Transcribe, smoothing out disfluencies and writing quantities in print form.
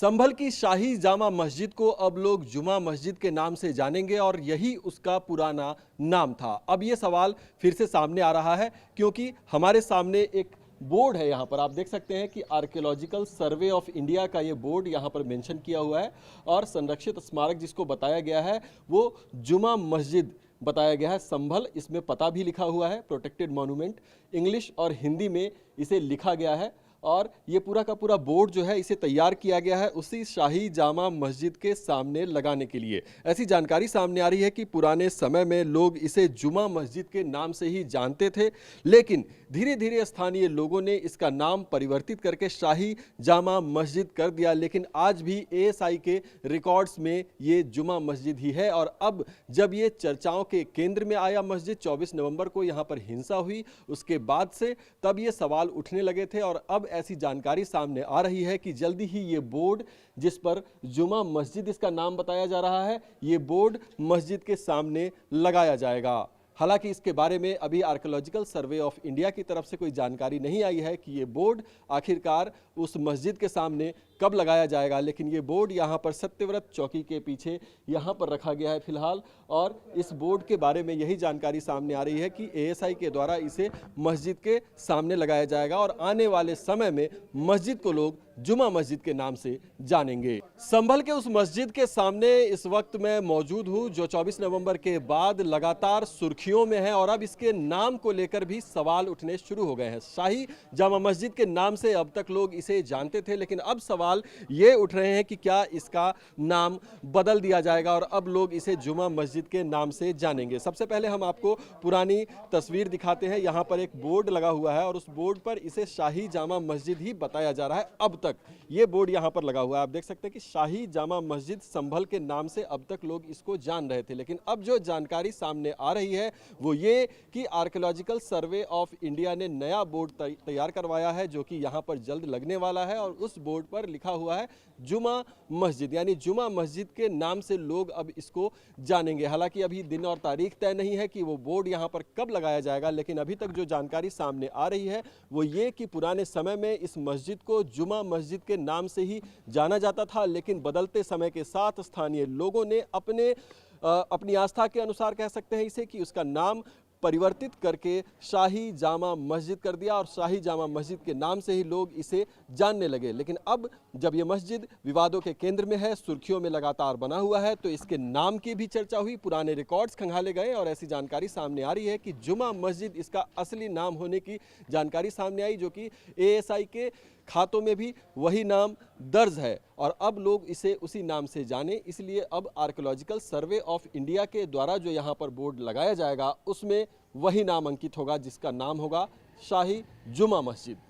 संभल की शाही जामा मस्जिद को अब लोग जुमा मस्जिद के नाम से जानेंगे और यही उसका पुराना नाम था। अब ये सवाल फिर से सामने आ रहा है क्योंकि हमारे सामने एक बोर्ड है। यहाँ पर आप देख सकते हैं कि आर्कियोलॉजिकल सर्वे ऑफ इंडिया का ये बोर्ड यहाँ पर मेंशन किया हुआ है और संरक्षित स्मारक जिसको बताया गया है वो जुमा मस्जिद बताया गया है संभल। इसमें पता भी लिखा हुआ है, प्रोटेक्टेड मॉन्यूमेंट। इंग्लिश और हिंदी में इसे लिखा गया है और ये पूरा का पूरा बोर्ड जो है इसे तैयार किया गया है उसी शाही जामा मस्जिद के सामने लगाने के लिए। ऐसी जानकारी सामने आ रही है कि पुराने समय में लोग इसे जुमा मस्जिद के नाम से ही जानते थे, लेकिन धीरे धीरे स्थानीय लोगों ने इसका नाम परिवर्तित करके शाही जामा मस्जिद कर दिया। लेकिन आज भी एएसआई के रिकॉर्ड्स में ये जुमा मस्जिद ही है। और अब जब ये चर्चाओं के केंद्र में आया मस्जिद, 24 नवंबर को यहाँ पर हिंसा हुई, उसके बाद से तब ये सवाल उठने लगे थे और अब ऐसी जानकारी सामने आ रही है कि जल्दी ही ये बोर्ड जिस पर जुमा मस्जिद इसका नाम बताया जा रहा है, ये बोर्ड मस्जिद के सामने लगाया जाएगा। हालांकि इसके बारे में अभी आर्कियोलॉजिकल सर्वे ऑफ इंडिया की तरफ से कोई जानकारी नहीं आई है कि ये बोर्ड आखिरकार उस मस्जिद के सामने कब लगाया जाएगा, लेकिन ये बोर्ड यहाँ पर सत्यव्रत चौकी के पीछे यहाँ पर रखा गया है फिलहाल। और इस बोर्ड के बारे में यही जानकारी सामने आ रही है कि एएसआई के द्वारा इसे मस्जिद के सामने लगाया जाएगा और आने वाले समय में मस्जिद को लोग जुमा मस्जिद के नाम से जानेंगे। संभल के उस मस्जिद के सामने इस वक्त मैं मौजूद हूँ जो 24 नवंबर के बाद लगातार सुर्खियों में है और अब इसके नाम को लेकर भी सवाल उठने शुरू हो गए हैं। शाही जामा मस्जिद के नाम से अब तक लोग इसे जानते थे, लेकिन अब सवाल ये उठ रहे हैं कि क्या इसका नाम बदल दिया जाएगा और अब लोग इसे जुमा मस्जिद के नाम से जानेंगे। सबसे पहले हम आपको पुरानी तस्वीर दिखाते हैं। यहाँ पर एक बोर्ड लगा हुआ है और उस बोर्ड पर इसे शाही जामा मस्जिद ही बताया जा रहा है। अब तक ये बोर्ड यहाँ पर लगा हुआ है, आप देख सकते हैं कि शाही जामा मस्जिद संभल के नाम से अब तक लोग इसको जान रहे थे। लेकिन अब जो जानकारी सामने आ रही है वो ये कि आर्कियोलॉजिकल सर्वे ऑफ इंडिया ने नया बोर्ड तैयार करवाया है जो कि यहाँ पर जल्द लगने वाला है और उस बोर्ड पर लिखा हुआ है जुमा मस्जिद, यानी जुमा मस्जिद के नाम से लोग अब इसको जानेंगे। हालांकि अभी दिन और तारीख तय नहीं है कि वो बोर्ड यहाँ पर कब लगाया जाएगा, लेकिन अभी तक जो जानकारी सामने आ रही है वो ये कि पुराने समय में इस मस्जिद को जुमा मस्जिद के नाम से ही जाना जाता था, लेकिन बदलते समय के साथ स्थानीय लोगों ने अपनी आस्था के अनुसार कह सकते हैं इसे कि उसका नाम परिवर्तित करके शाही जामा मस्जिद कर दिया और शाही जामा मस्जिद के नाम से ही लोग इसे जानने लगे। लेकिन अब जब ये मस्जिद विवादों के केंद्र में है, सुर्खियों में लगातार बना हुआ है, तो इसके नाम की भी चर्चा हुई, पुराने रिकॉर्ड्स खंगाले गए और ऐसी जानकारी सामने आ रही है कि जुमा मस्जिद इसका असली नाम होने की जानकारी सामने आई, जो कि एएसआई के खातों में भी वही नाम दर्ज है और अब लोग इसे उसी नाम से जाने, इसलिए अब आर्कियोलॉजिकल सर्वे ऑफ इंडिया के द्वारा जो यहाँ पर बोर्ड लगाया जाएगा उसमें वही नाम अंकित होगा जिसका नाम होगा शाही जुमा मस्जिद।